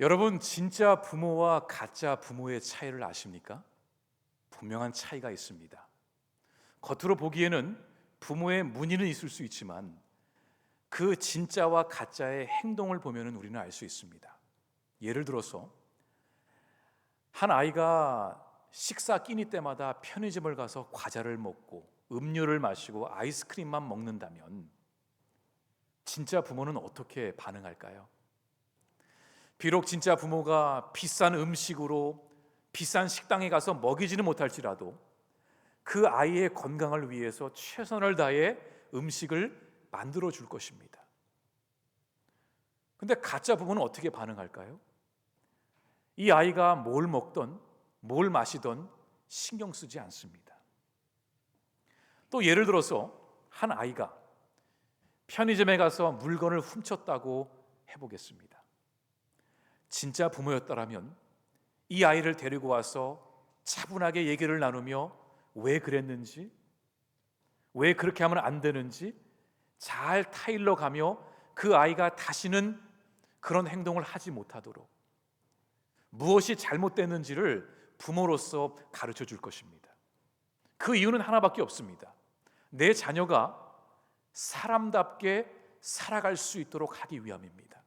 여러분, 진짜 부모와 가짜 부모의 차이를 아십니까? 분명한 차이가 있습니다. 겉으로 보기에는 부모의 무늬는 있을 수 있지만 그 진짜와 가짜의 행동을 보면 우리는 알 수 있습니다. 예를 들어서 한 아이가 식사 끼니 때마다 편의점을 가서 과자를 먹고 음료를 마시고 아이스크림만 먹는다면 진짜 부모는 어떻게 반응할까요? 비록 진짜 부모가 비싼 음식으로 비싼 식당에 가서 먹이지는 못할지라도 그 아이의 건강을 위해서 최선을 다해 음식을 만들어 줄 것입니다. 근데 가짜 부모는 어떻게 반응할까요? 이 아이가 뭘 먹던 뭘 마시던 신경 쓰지 않습니다. 또 예를 들어서 한 아이가 편의점에 가서 물건을 훔쳤다고 해보겠습니다. 진짜 부모였더라면 이 아이를 데리고 와서 차분하게 얘기를 나누며 왜 그랬는지, 왜 그렇게 하면 안 되는지 잘 타일러 가며 그 아이가 다시는 그런 행동을 하지 못하도록 무엇이 잘못됐는지를 부모로서 가르쳐 줄 것입니다. 그 이유는 하나밖에 없습니다. 내 자녀가 사람답게 살아갈 수 있도록 하기 위함입니다.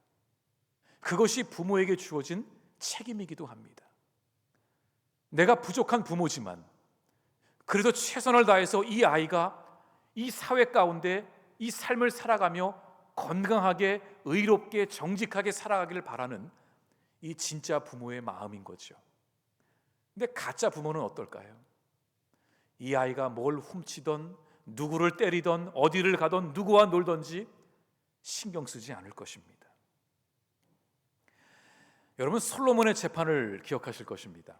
그것이 부모에게 주어진 책임이기도 합니다. 내가 부족한 부모지만 그래도 최선을 다해서 이 아이가 이 사회 가운데 이 삶을 살아가며 건강하게 의롭게 정직하게 살아가기를 바라는 이 진짜 부모의 마음인 거죠. 근데 가짜 부모는 어떨까요? 이 아이가 뭘 훔치던 누구를 때리던 어디를 가던 누구와 놀던지 신경 쓰지 않을 것입니다. 여러분, 솔로몬의 재판을 기억하실 것입니다.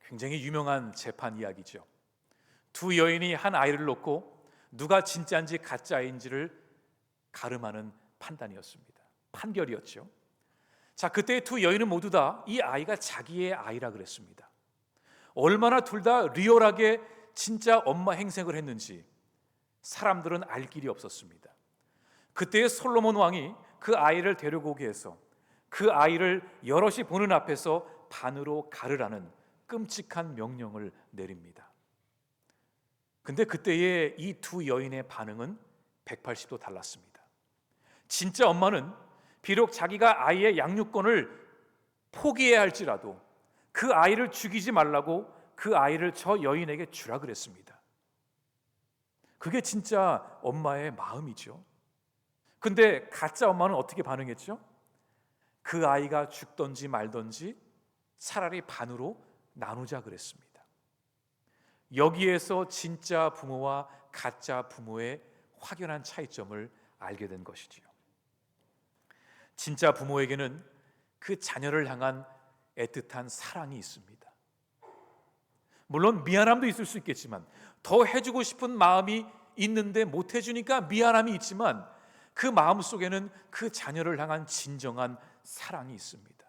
굉장히 유명한 재판 이야기죠. 두 여인이 한 아이를 놓고 누가 진짜인지 가짜인지를 가름하는 판결이었죠. 자, 그때 두 여인은 모두 다 이 아이가 자기의 아이라 그랬습니다. 얼마나 둘 다 리얼하게 진짜 엄마 행색을 했는지 사람들은 알 길이 없었습니다. 그때의 솔로몬 왕이 그 아이를 데려오게 해서 그 아이를 여럿이 보는 앞에서 반으로 가르라는 끔찍한 명령을 내립니다. 근데 그때의 이 두 여인의 반응은 180도 달랐습니다. 진짜 엄마는 비록 자기가 아이의 양육권을 포기해야 할지라도 그 아이를 죽이지 말라고 그 아이를 저 여인에게 주라 그랬습니다. 그게 진짜 엄마의 마음이죠. 근데 가짜 엄마는 어떻게 반응했죠? 그 아이가 죽던지 말던지 차라리 반으로 나누자 그랬습니다. 여기에서 진짜 부모와 가짜 부모의 확연한 차이점을 알게 된 것이지요. 진짜 부모에게는 그 자녀를 향한 애틋한 사랑이 있습니다. 물론 미안함도 있을 수 있겠지만 더 해주고 싶은 마음이 있는데 못 해주니까 미안함이 있지만 그 마음 속에는 그 자녀를 향한 진정한 사랑이 있습니다.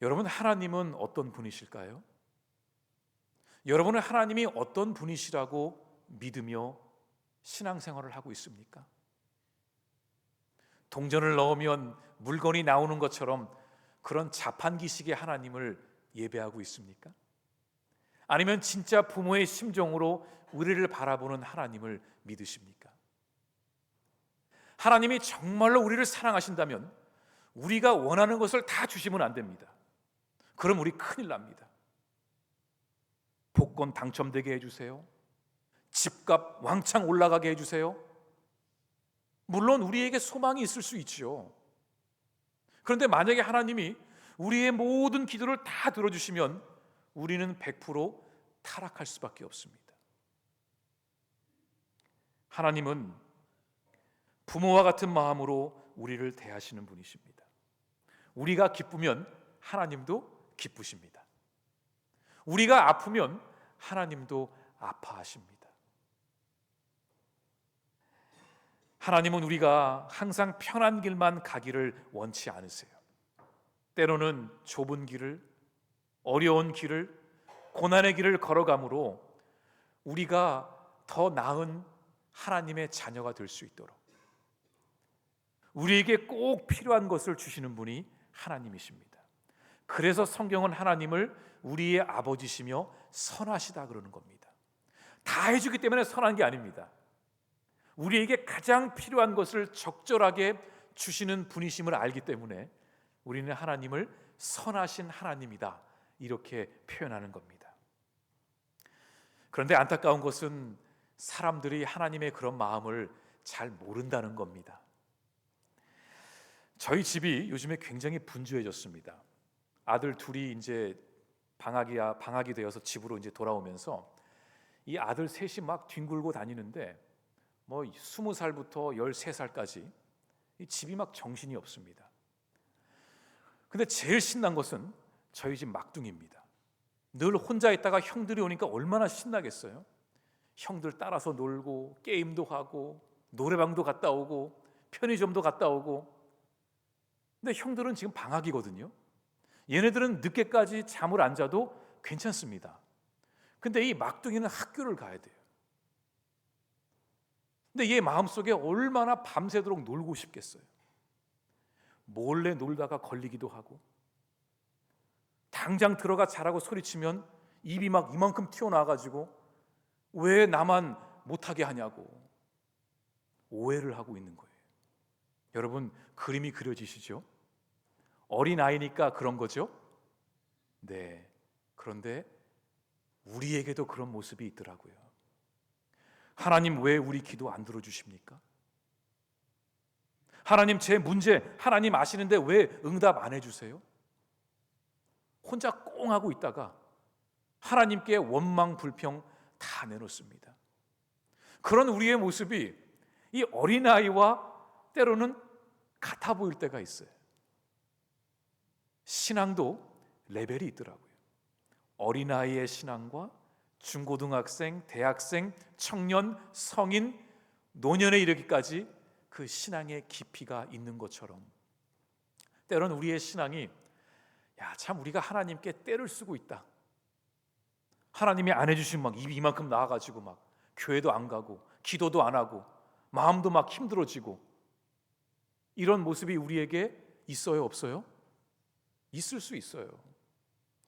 여러분, 하나님은 어떤 분이실까요? 여러분은 하나님이 어떤 분이시라고 믿으며 신앙생활을 하고 있습니까? 동전을 넣으면 물건이 나오는 것처럼 그런 자판기식의 하나님을 예배하고 있습니까? 아니면 진짜 부모의 심정으로 우리를 바라보는 하나님을 믿으십니까? 하나님이 정말로 우리를 사랑하신다면 우리가 원하는 것을 다 주시면 안 됩니다. 그럼 우리 큰일 납니다. 복권 당첨되게 해주세요. 집값 왕창 올라가게 해주세요. 물론 우리에게 소망이 있을 수 있죠. 그런데 만약에 하나님이 우리의 모든 기도를 다 들어주시면 우리는 100% 타락할 수밖에 없습니다. 하나님은 부모와 같은 마음으로 우리를 대하시는 분이십니다. 우리가 기쁘면 하나님도 기쁘십니다. 우리가 아프면 하나님도 아파하십니다. 하나님은 우리가 항상 편한 길만 가기를 원치 않으세요. 때로는 좁은 길을, 어려운 길을, 고난의 길을 걸어가므로 우리가 더 나은 하나님의 자녀가 될 수 있도록, 우리에게 꼭 필요한 것을 주시는 분이 하나님이십니다. 그래서 성경은 하나님을 우리의 아버지시며 선하시다 그러는 겁니다. 다 해주기 때문에 선한 게 아닙니다. 우리에게 가장 필요한 것을 적절하게 주시는 분이심을 알기 때문에 우리는 하나님을 선하신 하나님이다 이렇게 표현하는 겁니다. 그런데 안타까운 것은 사람들이 하나님의 그런 마음을 잘 모른다는 겁니다. 저희 집이 요즘에 굉장히 분주해졌습니다. 아들 둘이 이제 방학이 되어서 집으로 이제 돌아오면서 이 아들 셋이 막 뒹굴고 다니는데 뭐 20살부터 13살까지 이 집이 막 정신이 없습니다. 근데 제일 신난 것은 저희 집 막둥이입니다. 늘 혼자 있다가 형들이 오니까 얼마나 신나겠어요. 형들 따라서 놀고 게임도 하고 노래방도 갔다 오고 편의점도 갔다 오고. 근데 형들은 지금 방학이거든요. 얘네들은 늦게까지 잠을 안 자도 괜찮습니다. 근데 이 막둥이는 학교를 가야 돼요. 근데 얘 마음속에 얼마나 밤새도록 놀고 싶겠어요. 몰래 놀다가 걸리기도 하고, 당장 들어가 자라고 소리치면 입이 막 이만큼 튀어나와가지고 왜 나만 못하게 하냐고 오해를 하고 있는 거예요. 여러분, 그림이 그려지시죠? 어린아이니까 그런 거죠? 네. 그런데 우리에게도 그런 모습이 있더라고요. 하나님, 왜 우리 기도 안 들어주십니까? 하나님, 제 문제 하나님 아시는데 왜 응답 안 해주세요? 혼자 꽁 하고 있다가 하나님께 원망 불평 다 내놓습니다. 그런 우리의 모습이 이 어린아이와 때로는 같아 보일 때가 있어요. 신앙도 레벨이 있더라고요. 어린아이의 신앙과 중고등학생, 대학생, 청년, 성인, 노년에 이르기까지 그 신앙의 깊이가 있는 것처럼 때로는 우리의 신앙이 참 우리가 하나님께 때를 쓰고 있다. 하나님이 안 해주시면 막 입이 이만큼 나와가지고 막 교회도 안 가고 기도도 안 하고 마음도 막 힘들어지고, 이런 모습이 우리에게 있어요, 없어요? 있을 수 있어요.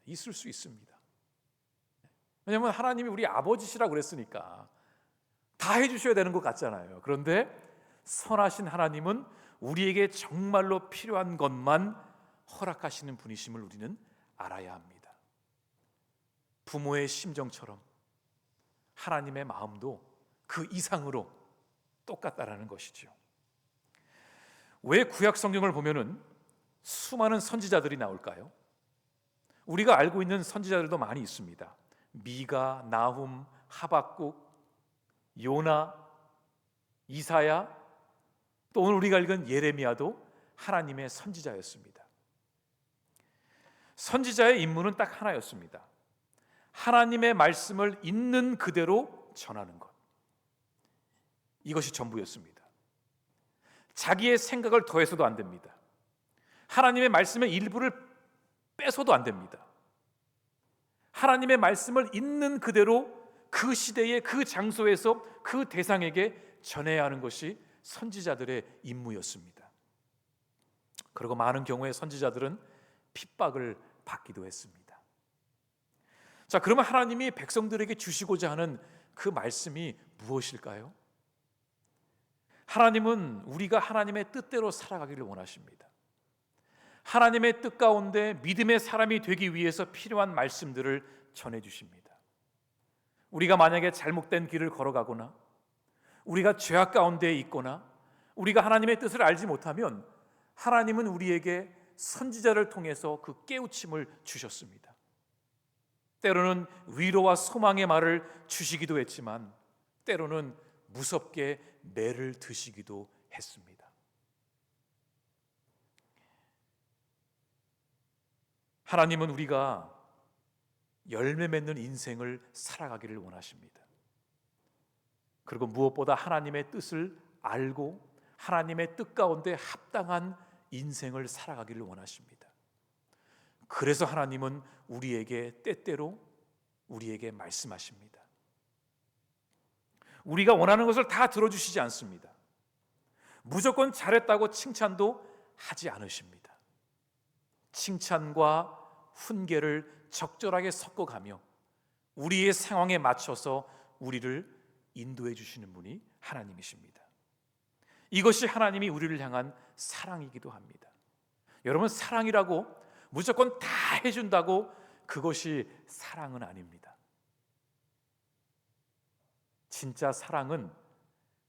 있을 수 있습니다. 왜냐하면 하나님이 우리 아버지시라고 그랬으니까 다 해주셔야 되는 것 같잖아요. 그런데 선하신 하나님은 우리에게 정말로 필요한 것만 허락하시는 분이심을 우리는 알아야 합니다. 부모의 심정처럼 하나님의 마음도 그 이상으로 똑같다라는 것이죠. 왜 구약 성경을 보면은 수많은 선지자들이 나올까요? 우리가 알고 있는 선지자들도 많이 있습니다. 미가, 나훔, 하박국, 요나, 이사야, 또 오늘 우리가 읽은 예레미야도 하나님의 선지자였습니다. 선지자의 임무는 딱 하나였습니다. 하나님의 말씀을 있는 그대로 전하는 것. 이것이 전부였습니다. 자기의 생각을 더해서도 안 됩니다. 하나님의 말씀의 일부를 빼서도 안 됩니다. 하나님의 말씀을 있는 그대로 그 시대의 그 장소에서 그 대상에게 전해야 하는 것이 선지자들의 임무였습니다. 그리고 많은 경우에 선지자들은 핍박을 받기도 했습니다. 자, 그러면 하나님이 백성들에게 주시고자 하는 그 말씀이 무엇일까요? 하나님은 우리가 하나님의 뜻대로 살아가기를 원하십니다. 하나님의 뜻 가운데 믿음의 사람이 되기 위해서 필요한 말씀들을 전해주십니다. 우리가 만약에 잘못된 길을 걸어가거나 우리가 죄악 가운데 있거나 우리가 하나님의 뜻을 알지 못하면 하나님은 우리에게 선지자를 통해서 그 깨우침을 주셨습니다. 때로는 위로와 소망의 말을 주시기도 했지만 때로는 무섭게 매를 드시기도 했습니다. 하나님은 우리가 열매 맺는 인생을 살아가기를 원하십니다. 그리고 무엇보다 하나님의 뜻을 알고 하나님의 뜻 가운데 합당한 인생을 살아가기를 원하십니다. 그래서 하나님은 우리에게 때때로 우리에게 말씀하십니다. 우리가 원하는 것을 다 들어주시지 않습니다. 무조건 잘했다고 칭찬도 하지 않으십니다. 칭찬과 훈계를 적절하게 섞어가며 우리의 상황에 맞춰서 우리를 인도해 주시는 분이 하나님이십니다. 이것이 하나님이 우리를 향한 사랑이기도 합니다. 여러분, 사랑이라고 무조건 다 해준다고 그것이 사랑은 아닙니다. 진짜 사랑은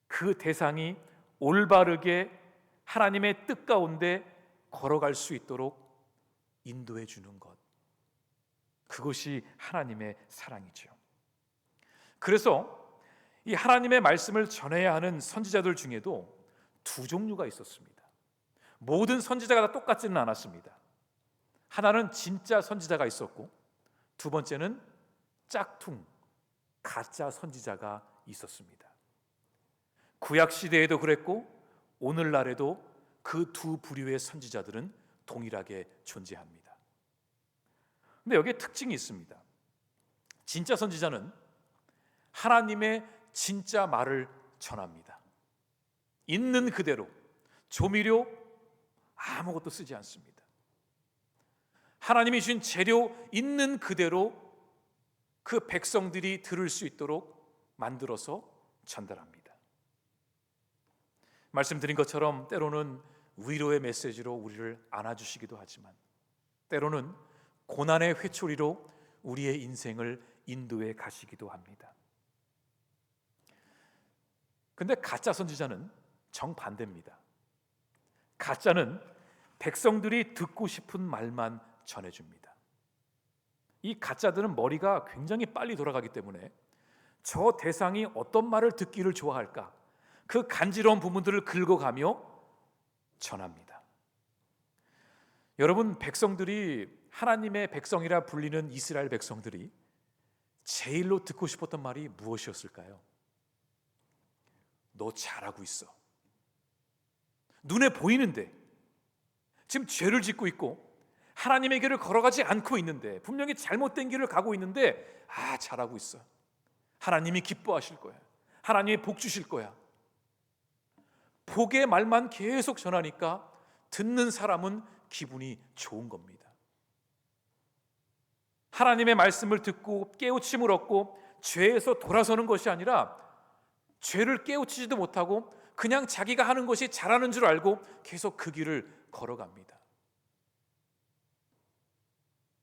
그 대상이 올바르게 하나님의 뜻 가운데 걸어갈 수 있도록 인도해 주는 것, 그것이 하나님의 사랑이죠. 그래서 이 하나님의 말씀을 전해야 하는 선지자들 중에도 두 종류가 있었습니다. 모든 선지자가 다 똑같지는 않았습니다. 하나는 진짜 선지자가 있었고, 두 번째는 짝퉁, 가짜 선지자가 있었습니다. 구약 시대에도 그랬고 오늘날에도 그 두 부류의 선지자들은 동일하게 존재합니다. 근데 여기에 특징이 있습니다. 진짜 선지자는 하나님의 진짜 말을 전합니다. 있는 그대로, 조미료 아무것도 쓰지 않습니다. 하나님이 주신 재료 있는 그대로 그 백성들이 들을 수 있도록 만들어서 전달합니다. 말씀드린 것처럼 때로는 위로의 메시지로 우리를 안아주시기도 하지만 때로는 고난의 회초리로 우리의 인생을 인도해 가시기도 합니다. 근데 가짜 선지자는 정반대입니다. 가짜는 백성들이 듣고 싶은 말만 전해줍니다. 이 가짜들은 머리가 굉장히 빨리 돌아가기 때문에 저 대상이 어떤 말을 듣기를 좋아할까, 그 간지러운 부분들을 긁어가며 전합니다. 여러분, 백성들이, 하나님의 백성이라 불리는 이스라엘 백성들이 제일로 듣고 싶었던 말이 무엇이었을까요? 너 잘하고 있어. 눈에 보이는데 지금 죄를 짓고 있고 하나님의 길을 걸어가지 않고 있는데, 분명히 잘못된 길을 가고 있는데, 잘하고 있어. 하나님이 기뻐하실 거야. 하나님이 복 주실 거야. 복의 말만 계속 전하니까 듣는 사람은 기분이 좋은 겁니다. 하나님의 말씀을 듣고 깨우침을 얻고 죄에서 돌아서는 것이 아니라 죄를 깨우치지도 못하고 그냥 자기가 하는 것이 잘하는 줄 알고 계속 그 길을 걸어갑니다.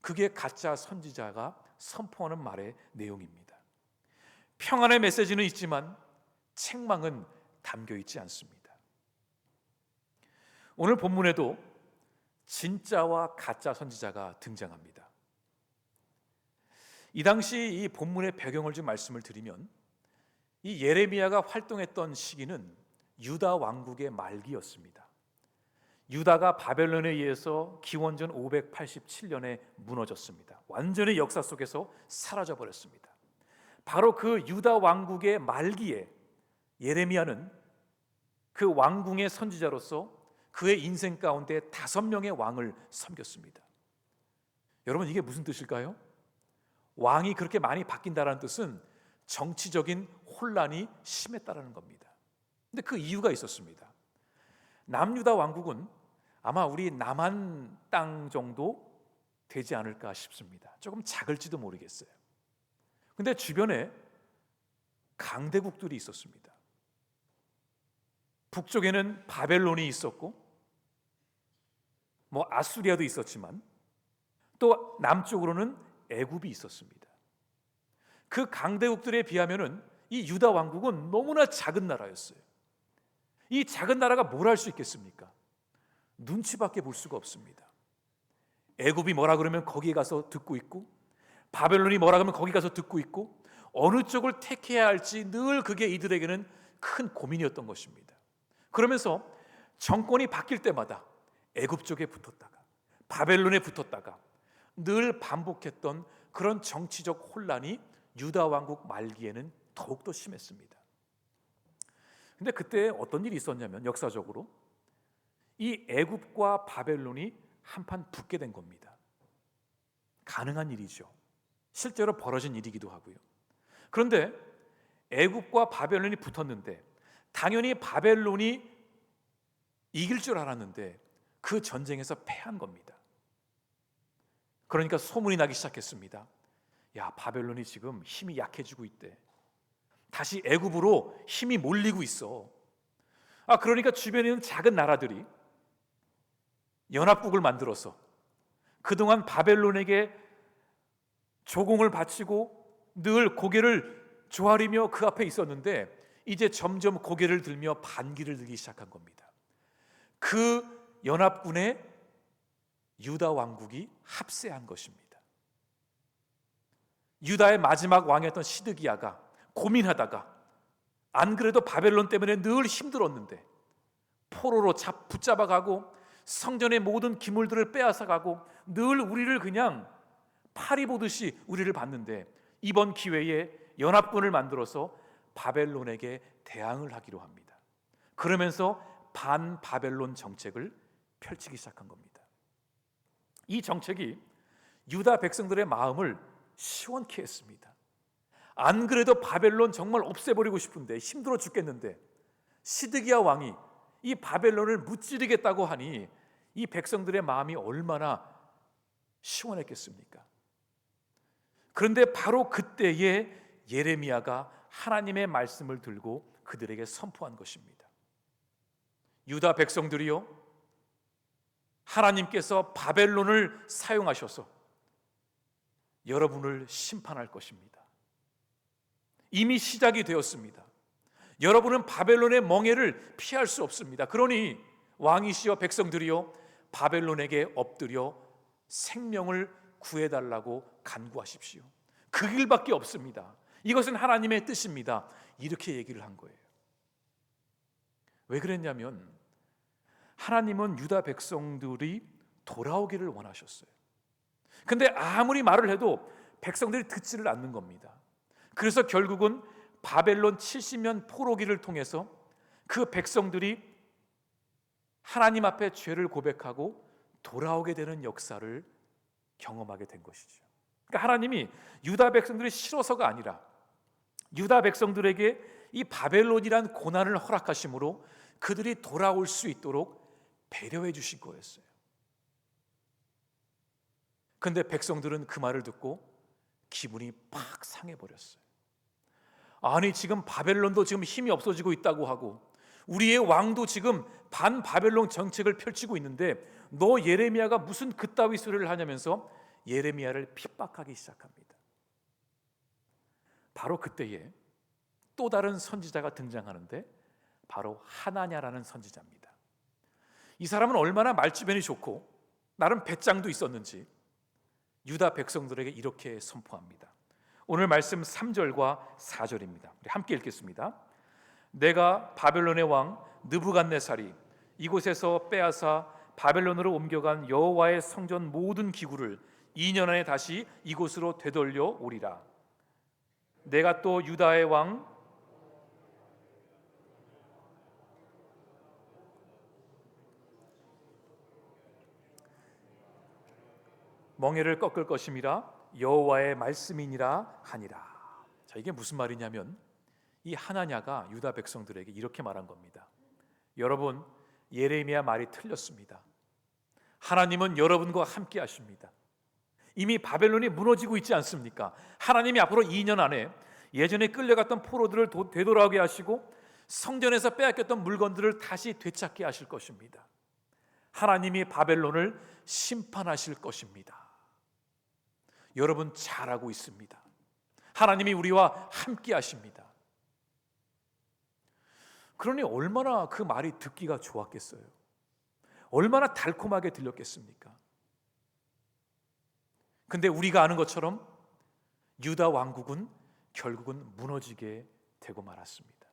그게 가짜 선지자가 선포하는 말의 내용입니다. 평안의 메시지는 있지만 책망은 담겨 있지 않습니다. 오늘 본문에도 진짜와 가짜 선지자가 등장합니다. 이 당시 이 본문의 배경을 좀 말씀을 드리면, 이 예레미야가 활동했던 시기는 유다 왕국의 말기였습니다. 유다가 바벨론에 의해서 기원전 587년에 무너졌습니다. 완전히 역사 속에서 사라져 버렸습니다. 바로 그 유다 왕국의 말기에 예레미야는 그 왕궁의 선지자로서 그의 인생 가운데 5명의 왕을 섬겼습니다. 여러분, 이게 무슨 뜻일까요? 왕이 그렇게 많이 바뀐다는 뜻은 정치적인 혼란이 심했다는 겁니다. 근데 그 이유가 있었습니다. 남유다 왕국은 아마 우리 남한 땅 정도 되지 않을까 싶습니다. 조금 작을지도 모르겠어요. 근데 주변에 강대국들이 있었습니다. 북쪽에는 바벨론이 있었고, 아수리아도 있었지만, 또 남쪽으로는 애굽이 있었습니다. 그 강대국들에 비하면은 이 유다 왕국은 너무나 작은 나라였어요. 이 작은 나라가 뭘 할 수 있겠습니까? 눈치밖에 볼 수가 없습니다. 애굽이 뭐라 그러면 거기에 가서 듣고 있고, 바벨론이 뭐라 그러면 거기 가서 듣고 있고, 어느 쪽을 택해야 할지 늘 그게 이들에게는 큰 고민이었던 것입니다. 그러면서 정권이 바뀔 때마다 애굽 쪽에 붙었다가 바벨론에 붙었다가 늘 반복했던 그런 정치적 혼란이 유다 왕국 말기에는 더욱더 심했습니다. 근데 그때 어떤 일이 있었냐면, 역사적으로 이 애굽과 바벨론이 한판 붙게 된 겁니다. 가능한 일이죠. 실제로 벌어진 일이기도 하고요. 그런데 애굽과 바벨론이 붙었는데 당연히 바벨론이 이길 줄 알았는데 그 전쟁에서 패한 겁니다. 그러니까 소문이 나기 시작했습니다. 야, 바벨론이 지금 힘이 약해지고 있대. 다시 애굽으로 힘이 몰리고 있어. 그러니까 주변에 있는 작은 나라들이 연합국을 만들어서 그동안 바벨론에게 조공을 바치고 늘 고개를 조아리며 그 앞에 있었는데 이제 점점 고개를 들며 반기를 들기 시작한 겁니다. 그 연합군에 유다 왕국이 합세한 것입니다. 유다의 마지막 왕이었던 시드기야가 고민하다가 안 그래도 바벨론 때문에 늘 힘들었는데 포로로 붙잡아가고 성전의 모든 기물들을 빼앗아가고 늘 우리를 그냥 파리 보듯이 우리를 봤는데 이번 기회에 연합군을 만들어서 바벨론에게 대항을 하기로 합니다. 그러면서 반바벨론 정책을 펼치기 시작한 겁니다. 이 정책이 유다 백성들의 마음을 시원케 했습니다. 안 그래도 바벨론 정말 없애버리고 싶은데 힘들어 죽겠는데 시드기야 왕이 이 바벨론을 무찌르겠다고 하니 이 백성들의 마음이 얼마나 시원했겠습니까? 그런데 바로 그때에 예레미야가 하나님의 말씀을 들고 그들에게 선포한 것입니다. 유다 백성들이요, 하나님께서 바벨론을 사용하셔서 여러분을 심판할 것입니다. 이미 시작이 되었습니다. 여러분은 바벨론의 멍에를 피할 수 없습니다. 그러니 왕이시여 백성들이여 바벨론에게 엎드려 생명을 구해달라고 간구하십시오. 그 길밖에 없습니다. 이것은 하나님의 뜻입니다. 이렇게 얘기를 한 거예요. 왜 그랬냐면 하나님은 유다 백성들이 돌아오기를 원하셨어요. 근데 아무리 말을 해도 백성들이 듣지를 않는 겁니다. 그래서 결국은 바벨론 70년 포로기를 통해서 그 백성들이 하나님 앞에 죄를 고백하고 돌아오게 되는 역사를 경험하게 된 것이죠. 그러니까 하나님이 유다 백성들이 싫어서가 아니라 유다 백성들에게 이 바벨론이란 고난을 허락하심으로 그들이 돌아올 수 있도록 배려해 주신 거였어요. 근데 백성들은 그 말을 듣고 기분이 팍 상해버렸어요. 아니 지금 바벨론도 지금 힘이 없어지고 있다고 하고 우리의 왕도 지금 반바벨론 정책을 펼치고 있는데 너 예레미야가 무슨 그따위 소리를 하냐면서 예레미야를 핍박하기 시작합니다. 바로 그때에 또 다른 선지자가 등장하는데 바로 하나냐라는 선지자입니다. 이 사람은 얼마나 말주변이 좋고 나름 배짱도 있었는지 유다 백성들에게 이렇게 선포합니다. 오늘 말씀 3절과 4절입니다. 우리 함께 읽겠습니다. 내가 바벨론의 왕 느부갓네살이 이곳에서 빼앗아 바벨론으로 옮겨간 여호와의 성전 모든 기구를 2년 안에 다시 이곳으로 되돌려 오리라. 내가 또 유다의 왕 멍에를 꺾을 것임이라 여호와의 말씀이니라 하니라. 자, 이게 무슨 말이냐면 이 하나냐가 유다 백성들에게 이렇게 말한 겁니다. 여러분, 예레미야 말이 틀렸습니다. 하나님은 여러분과 함께 하십니다. 이미 바벨론이 무너지고 있지 않습니까? 하나님이 앞으로 2년 안에 예전에 끌려갔던 포로들을 되돌아오게 하시고 성전에서 빼앗겼던 물건들을 다시 되찾게 하실 것입니다. 하나님이 바벨론을 심판하실 것입니다. 여러분 잘하고 있습니다. 하나님이 우리와 함께 하십니다. 그러니 얼마나 그 말이 듣기가 좋았겠어요. 얼마나 달콤하게 들렸겠습니까? 근데 우리가 아는 것처럼 유다 왕국은 결국은 무너지게 되고 말았습니다.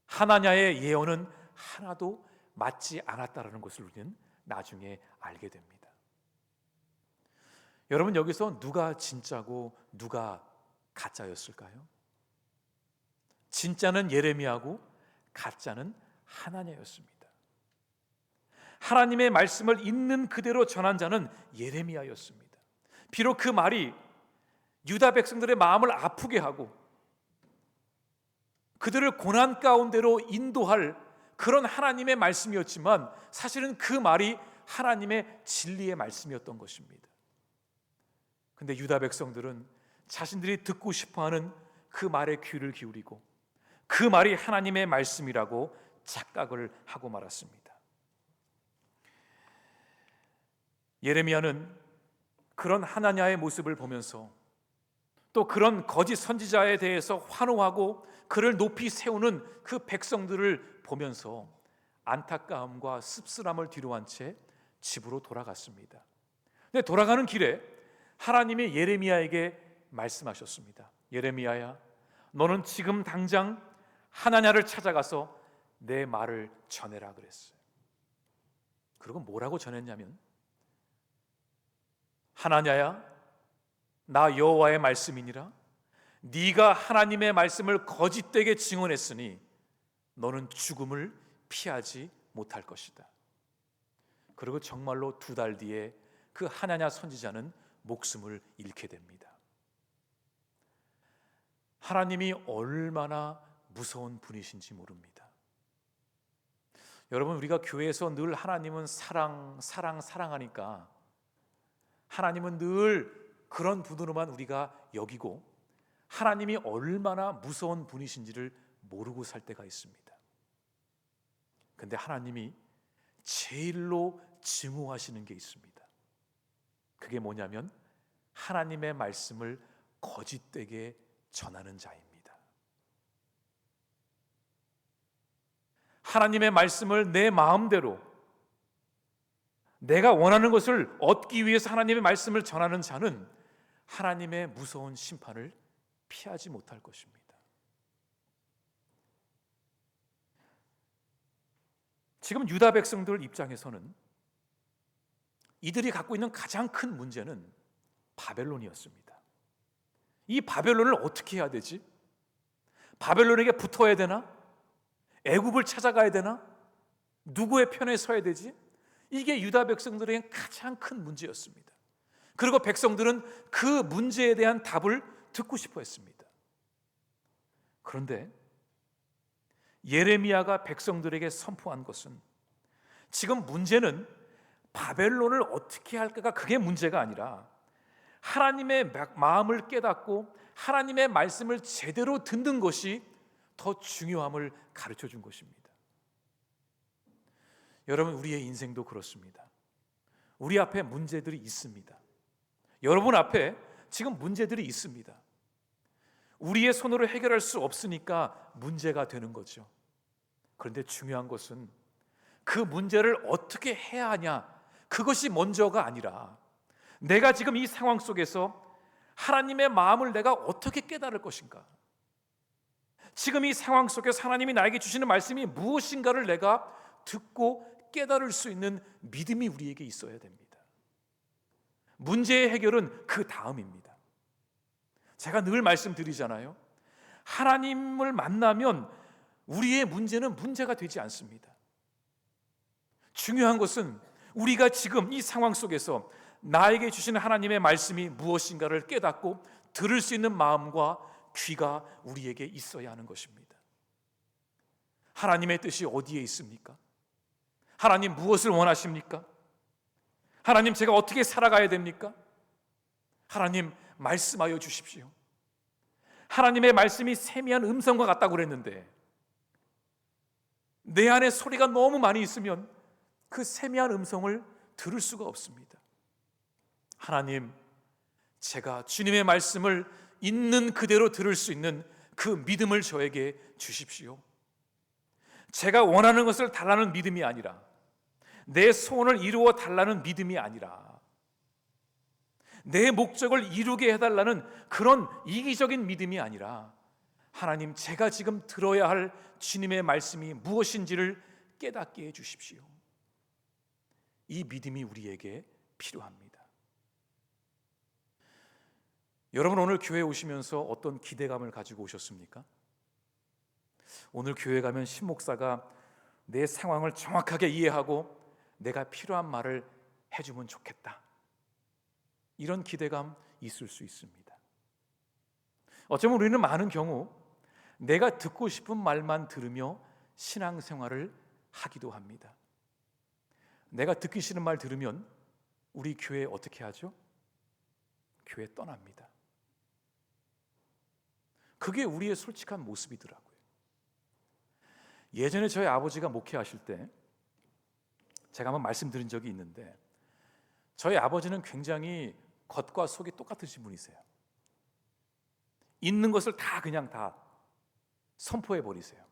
하나냐의 예언은 하나도 맞지 않았다라는 것을 우리는 나중에 알게 됩니다. 여러분, 여기서 누가 진짜고 누가 가짜였을까요? 진짜는 예레미야고 가짜는 하나냐였습니다. 하나님의 말씀을 있는 그대로 전한 자는 예레미야였습니다. 비록 그 말이 유다 백성들의 마음을 아프게 하고 그들을 고난 가운데로 인도할 그런 하나님의 말씀이었지만 사실은 그 말이 하나님의 진리의 말씀이었던 것입니다. 근데 유다 백성들은 자신들이 듣고 싶어하는 그 말에 귀를 기울이고 그 말이 하나님의 말씀이라고 착각을 하고 말았습니다. 예레미야는 그런 하나냐의 모습을 보면서 또 그런 거짓 선지자에 대해서 환호하고 그를 높이 세우는 그 백성들을 보면서 안타까움과 씁쓸함을 뒤로한 채 집으로 돌아갔습니다. 근데 돌아가는 길에 하나님이 예레미야에게 말씀하셨습니다. 예레미야야, 너는 지금 당장 하나냐를 찾아가서 내 말을 전해라 그랬어요. 그리고 뭐라고 전했냐면, 하나냐야, 나 여호와의 말씀이니라. 네가 하나님의 말씀을 거짓되게 증언했으니 너는 죽음을 피하지 못할 것이다. 그리고 정말로 2달 뒤에 그 하나냐 선지자는 목숨을 잃게 됩니다. 하나님이 얼마나 무서운 분이신지 모릅니다. 여러분, 우리가 교회에서 늘 하나님은 사랑하니까 하나님은 늘 그런 분으로만 우리가 여기고 하나님이 얼마나 무서운 분이신지를 모르고 살 때가 있습니다. 근데 하나님이 제일로 증오하시는 게 있습니다. 그게 뭐냐면 하나님의 말씀을 거짓되게 전하는 자입니다. 하나님의 말씀을 내 마음대로 내가 원하는 것을 얻기 위해서 하나님의 말씀을 전하는 자는 하나님의 무서운 심판을 피하지 못할 것입니다. 지금 유다 백성들 입장에서는 이들이 갖고 있는 가장 큰 문제는 바벨론이었습니다. 이 바벨론을 어떻게 해야 되지? 바벨론에게 붙어야 되나? 애굽을 찾아가야 되나? 누구의 편에 서야 되지? 이게 유다 백성들에게 가장 큰 문제였습니다. 그리고 백성들은 그 문제에 대한 답을 듣고 싶어 했습니다. 그런데 예레미야가 백성들에게 선포한 것은, 지금 문제는 바벨론을 어떻게 할까가 그게 문제가 아니라 하나님의 마음을 깨닫고 하나님의 말씀을 제대로 듣는 것이 더 중요함을 가르쳐 준 것입니다. 여러분, 우리의 인생도 그렇습니다. 우리 앞에 문제들이 있습니다. 여러분 앞에 지금 문제들이 있습니다. 우리의 손으로 해결할 수 없으니까 문제가 되는 거죠. 그런데 중요한 것은 그 문제를 어떻게 해야 하냐, 그것이 먼저가 아니라 내가 지금 이 상황 속에서 하나님의 마음을 내가 어떻게 깨달을 것인가, 지금 이 상황 속에서 하나님이 나에게 주시는 말씀이 무엇인가를 내가 듣고 깨달을 수 있는 믿음이 우리에게 있어야 됩니다. 문제의 해결은 그 다음입니다. 제가 늘 말씀드리잖아요. 하나님을 만나면 우리의 문제는 문제가 되지 않습니다. 중요한 것은 우리가 지금 이 상황 속에서 나에게 주시는 하나님의 말씀이 무엇인가를 깨닫고 들을 수 있는 마음과 귀가 우리에게 있어야 하는 것입니다. 하나님의 뜻이 어디에 있습니까? 하나님 무엇을 원하십니까? 하나님, 제가 어떻게 살아가야 됩니까? 하나님, 말씀하여 주십시오. 하나님의 말씀이 세미한 음성과 같다고 그랬는데 내 안에 소리가 너무 많이 있으면 그 세미한 음성을 들을 수가 없습니다. 하나님, 제가 주님의 말씀을 있는 그대로 들을 수 있는 그 믿음을 저에게 주십시오. 제가 원하는 것을 달라는 믿음이 아니라, 내 소원을 이루어 달라는 믿음이 아니라, 내 목적을 이루게 해달라는 그런 이기적인 믿음이 아니라, 하나님, 제가 지금 들어야 할 주님의 말씀이 무엇인지를 깨닫게 해주십시오. 이 믿음이 우리에게 필요합니다. 여러분, 오늘 교회에 오시면서 어떤 기대감을 가지고 오셨습니까? 오늘 교회 가면 신목사가 내 상황을 정확하게 이해하고 내가 필요한 말을 해주면 좋겠다, 이런 기대감 있을 수 있습니다. 어쩌면 우리는 많은 경우 내가 듣고 싶은 말만 들으며 신앙생활을 하기도 합니다. 내가 듣기 싫은 말 들으면 우리 교회 어떻게 하죠? 교회 떠납니다. 그게 우리의 솔직한 모습이더라고요. 예전에 저희 아버지가 목회하실 때 제가 한번 말씀드린 적이 있는데, 저희 아버지는 굉장히 겉과 속이 똑같으신 분이세요. 있는 것을 다 그냥 다 선포해 버리세요.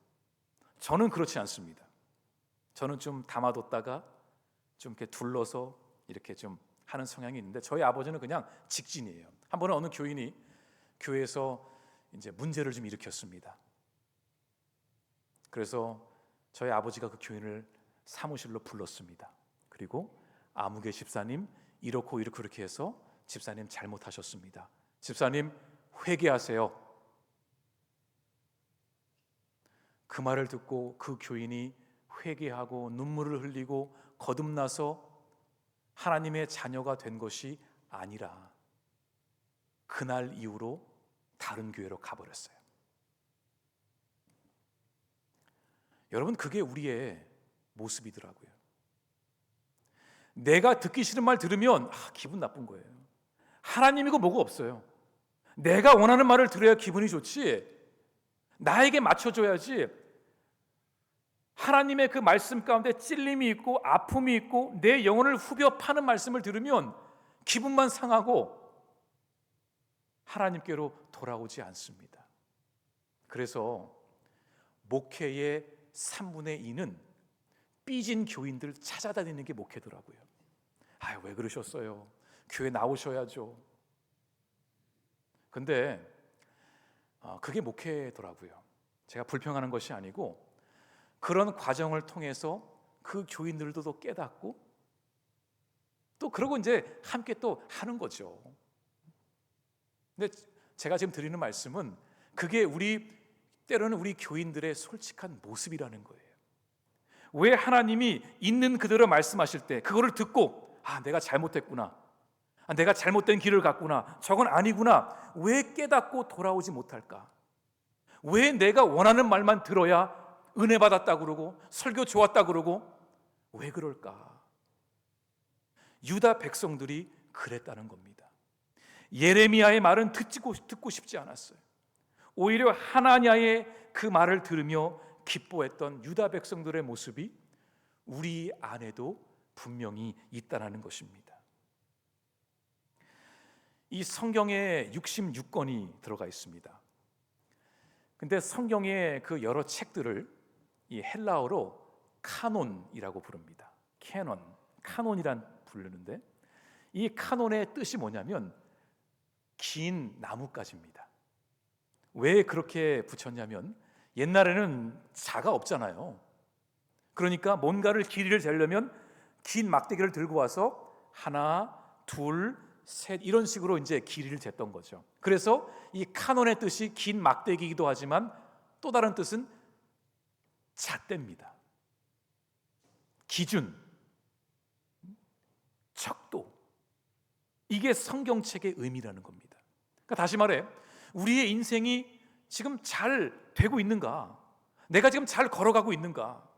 저는 그렇지 않습니다. 저는 좀 담아뒀다가 좀 이렇게 둘러서 이렇게 좀 하는 성향이 있는데, 저희 아버지는 그냥 직진이에요. 한 번은 어느 교인이 교회에서 이제 문제를 좀 일으켰습니다. 그래서 저희 아버지가 그 교인을 사무실로 불렀습니다. 그리고 아무개 집사님 이렇고 이렇게 해서 집사님 잘못하셨습니다. 집사님 회개하세요. 그 말을 듣고 그 교인이 회개하고 눈물을 흘리고 거듭나서 하나님의 자녀가 된 것이 아니라 그날 이후로 다른 교회로 가버렸어요. 여러분, 그게 우리의 모습이더라고요. 내가 듣기 싫은 말 들으면 기분 나쁜 거예요. 하나님이고 뭐고 없어요. 내가 원하는 말을 들어야 기분이 좋지, 나에게 맞춰줘야지. 하나님의 그 말씀 가운데 찔림이 있고 아픔이 있고 내 영혼을 후벼 파는 말씀을 들으면 기분만 상하고 하나님께로 돌아오지 않습니다. 그래서 목회의 3분의 2는 삐진 교인들 찾아다니는 게 목회더라고요. 왜 그러셨어요? 교회 나오셔야죠. 근데 그게 목회더라고요. 제가 불평하는 것이 아니고, 그런 과정을 통해서 그 교인들도 또 깨닫고 또 그러고 이제 함께 또 하는 거죠. 근데 제가 지금 드리는 말씀은 그게 때로는 우리 교인들의 솔직한 모습이라는 거예요. 왜 하나님이 있는 그대로 말씀하실 때 그거를 듣고 내가 잘못했구나, 내가 잘못된 길을 갔구나, 저건 아니구나, 왜 깨닫고 돌아오지 못할까? 왜 내가 원하는 말만 들어야 은혜 받았다 그러고 설교 좋았다 그러고 왜 그럴까? 유다 백성들이 그랬다는 겁니다. 예레미야의 말은 듣고 싶지 않았어요. 오히려 하나냐의 그 말을 들으며 기뻐했던 유다 백성들의 모습이 우리 안에도 분명히 있다는 것입니다. 이 성경에 66권이 들어가 있습니다. 근데 성경의 그 여러 책들을 이 헬라어로 카논이라고 부릅니다. 카논이란 부르는데, 이 카논의 뜻이 뭐냐면 긴 나뭇가지입니다. 왜 그렇게 붙였냐면 옛날에는 자가 없잖아요. 그러니까 뭔가를 길이를 재려면 긴 막대기를 들고 와서 하나, 둘, 셋 이런 식으로 이제 길이를 쟀던 거죠. 그래서 이 카논의 뜻이 긴 막대기이기도 하지만 또 다른 뜻은 잣대입니다. 기준, 척도, 이게 성경책의 의미라는 겁니다. 그러니까 다시 말해, 우리의 인생이 지금 잘 되고 있는가, 내가 지금 잘 걸어가고 있는가,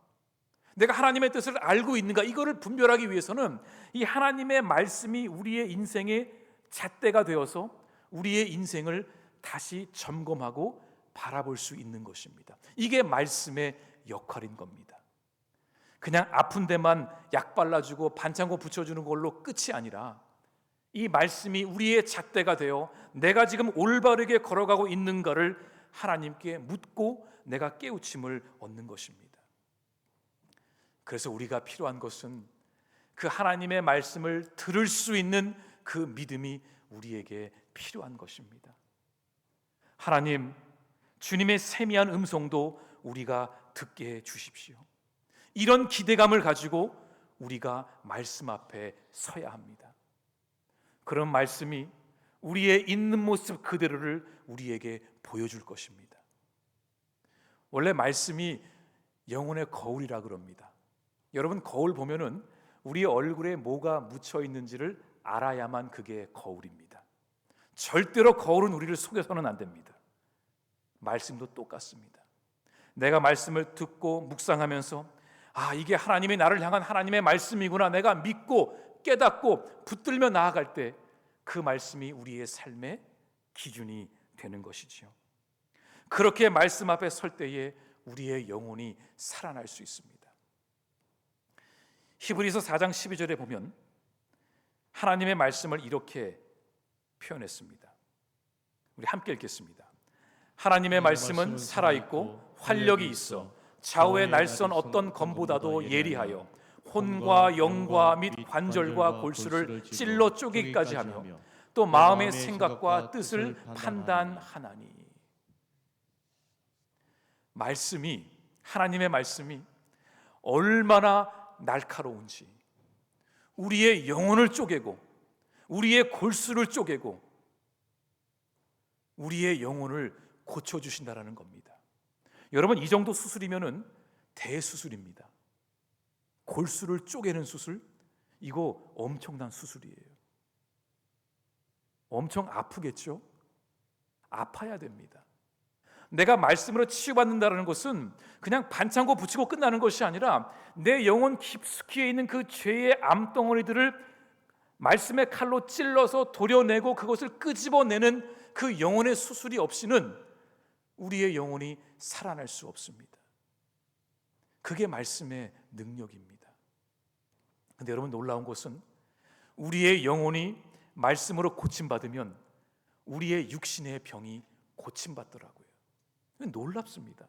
내가 하나님의 뜻을 알고 있는가, 이거를 분별하기 위해서는 이 하나님의 말씀이 우리의 인생의 잣대가 되어서 우리의 인생을 다시 점검하고 바라볼 수 있는 것입니다. 이게 말씀의 역할인 겁니다. 그냥 아픈 데만 약 발라주고 반창고 붙여주는 걸로 끝이 아니라 이 말씀이 우리의 잣대가 되어 내가 지금 올바르게 걸어가고 있는가를 하나님께 묻고 내가 깨우침을 얻는 것입니다. 그래서 우리가 필요한 것은 그 하나님의 말씀을 들을 수 있는 그 믿음이 우리에게 필요한 것입니다. 하나님, 주님의 세미한 음성도 우리가 듣게 해 주십시오. 이런 기대감을 가지고 우리가 말씀 앞에 서야 합니다. 그런 말씀이 우리의 있는 모습 그대로를 우리에게 보여줄 것입니다. 원래 말씀이 영혼의 거울이라 그럽니다. 여러분, 거울 보면은 우리 얼굴에 뭐가 묻혀 있는지를 알아야만 그게 거울입니다. 절대로 거울은 우리를 속여서는 안 됩니다. 말씀도 똑같습니다. 내가 말씀을 듣고 묵상하면서 이게 하나님이 나를 향한 하나님의 말씀이구나, 내가 믿고 깨닫고 붙들며 나아갈 때 그 말씀이 우리의 삶의 기준이 되는 것이지요. 그렇게 말씀 앞에 설 때에 우리의 영혼이 살아날 수 있습니다. 히브리서 4장 12절에 보면 하나님의 말씀을 이렇게 표현했습니다. 우리 함께 읽겠습니다. 하나님의 말씀은 살아있고 활력이 있어 좌우의 날선 어떤 검보다도 예리하여 혼과 영과 및 관절과 골수를 찔러 쪼개기까지 하며 또 마음의 생각과 뜻을 판단하나니. 말씀이, 하나님의 말씀이 얼마나 날카로운지 우리의 영혼을 쪼개고 우리의 골수를 쪼개고 우리의 영혼을 고쳐주신다라는 겁니다. 여러분, 이 정도 수술이면은 대수술입니다. 골수를 쪼개는 수술, 이거 엄청난 수술이에요. 엄청 아프겠죠? 아파야 됩니다. 내가 말씀으로 치유받는다는 것은 그냥 반창고 붙이고 끝나는 것이 아니라 내 영혼 깊숙이에 있는 그 죄의 암덩어리들을 말씀의 칼로 찔러서 도려내고 그것을 끄집어내는 그 영혼의 수술이 없이는 우리의 영혼이 살아날 수 없습니다. 그게 말씀의 능력입니다. 근데 여러분, 놀라운 것은 우리의 영혼이 말씀으로 고침받으면 우리의 육신의 병이 고침받더라고요. 놀랍습니다.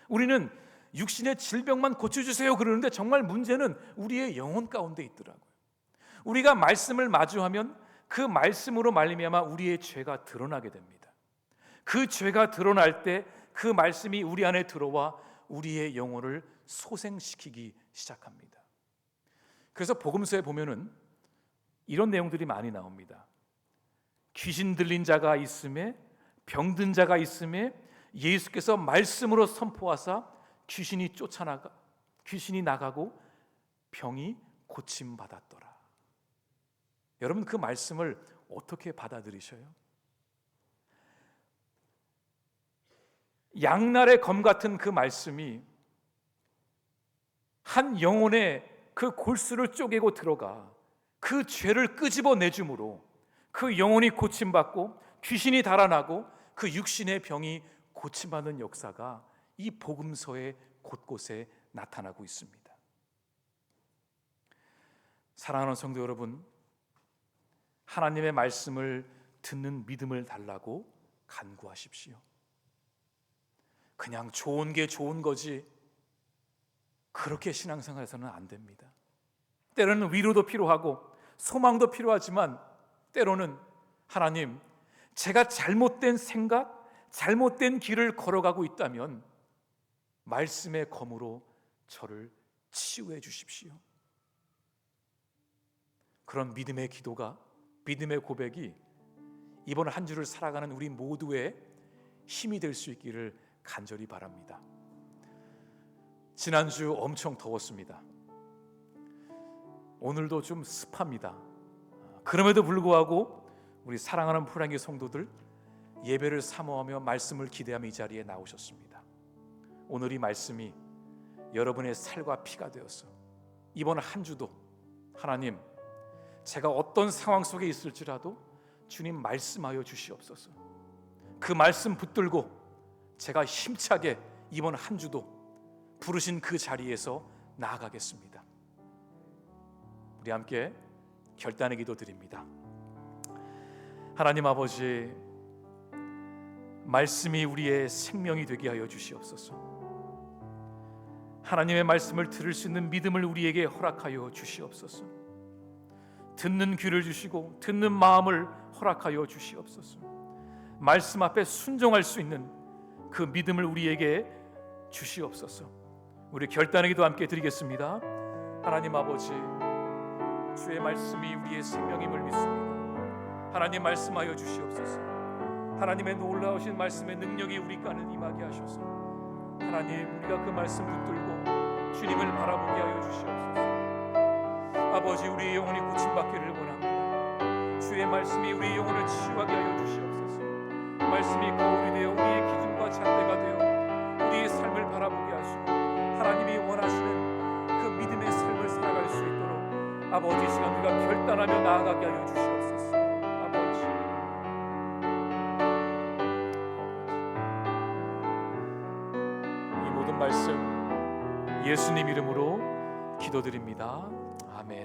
우리는 육신의 질병만 고쳐주세요 그러는데 정말 문제는 우리의 영혼 가운데 있더라고요. 우리가 말씀을 마주하면 그 말씀으로 말미암아 우리의 죄가 드러나게 됩니다. 그 죄가 드러날 때 그 말씀이 우리 안에 들어와 우리의 영혼을 소생시키기 시작합니다. 그래서 복음서에 보면은 이런 내용들이 많이 나옵니다. 귀신 들린 자가 있음에, 병든 자가 있음에 예수께서 말씀으로 선포하사 귀신이 나가고 병이 고침 받았더라. 여러분, 그 말씀을 어떻게 받아들이셔요? 양날의 검 같은 그 말씀이 한 영혼의 그 골수를 쪼개고 들어가 그 죄를 끄집어 내줌으로 그 영혼이 고침받고 귀신이 달아나고 그 육신의 병이 고침받는 역사가 이 복음서의 곳곳에 나타나고 있습니다. 사랑하는 성도 여러분, 하나님의 말씀을 듣는 믿음을 달라고 간구하십시오. 그냥 좋은 게 좋은 거지 그렇게 신앙생활에서는 안 됩니다. 때로는 위로도 필요하고 소망도 필요하지만 때로는 하나님, 제가 잘못된 생각, 잘못된 길을 걸어가고 있다면 말씀의 검으로 저를 치유해 주십시오. 그런 믿음의 기도가, 믿음의 고백이 이번 한 주를 살아가는 우리 모두의 힘이 될 수 있기를 간절히 바랍니다. 지난주 엄청 더웠습니다. 오늘도 좀 습합니다. 그럼에도 불구하고 우리 사랑하는 프랑기 성도들 예배를 사모하며 말씀을 기대하며 이 자리에 나오셨습니다. 오늘 이 말씀이 여러분의 살과 피가 되어서 이번 한 주도 하나님, 제가 어떤 상황 속에 있을지라도 주님 말씀하여 주시옵소서. 그 말씀 붙들고 제가 힘차게 이번 한 주도 부르신 그 자리에서 나아가겠습니다. 우리 함께 결단의 기도 드립니다. 하나님 아버지, 말씀이 우리의 생명이 되게 하여 주시옵소서. 하나님의 말씀을 들을 수 있는 믿음을 우리에게 허락하여 주시옵소서. 듣는 귀를 주시고 듣는 마음을 허락하여 주시옵소서. 말씀 앞에 순종할 수 있는 그 믿음을 우리에게 주시옵소서. 우리 결단의 기도 함께 드리겠습니다. 하나님 아버지, 주의 말씀이 우리의 생명임을 믿습니다. 하나님 말씀하여 주시옵소서. 하나님의 놀라우신 말씀의 능력이 우리 가운데 임하게 하셔서 하나님, 우리가 그 말씀 붙들고 주님을 바라보게 하여 주시옵소서. 아버지, 우리의 영혼이 고침받기를 원합니다. 주의 말씀이 우리의 영혼을 치유하게 하여 주시옵소서. 말씀이 거울이 되어 우리의 기준과 잣대가 되어 우리의 삶을 바라보게 하시고 하나님 하나님이 원하시는 그 믿음의 삶을 살아갈 수 있도록 아버지, 이 시간 우리가 결단하며 나아가게 하여 주시옵소서. 아버지, 이 모든 말씀 예수님 이름으로 기도드립니다. 아멘.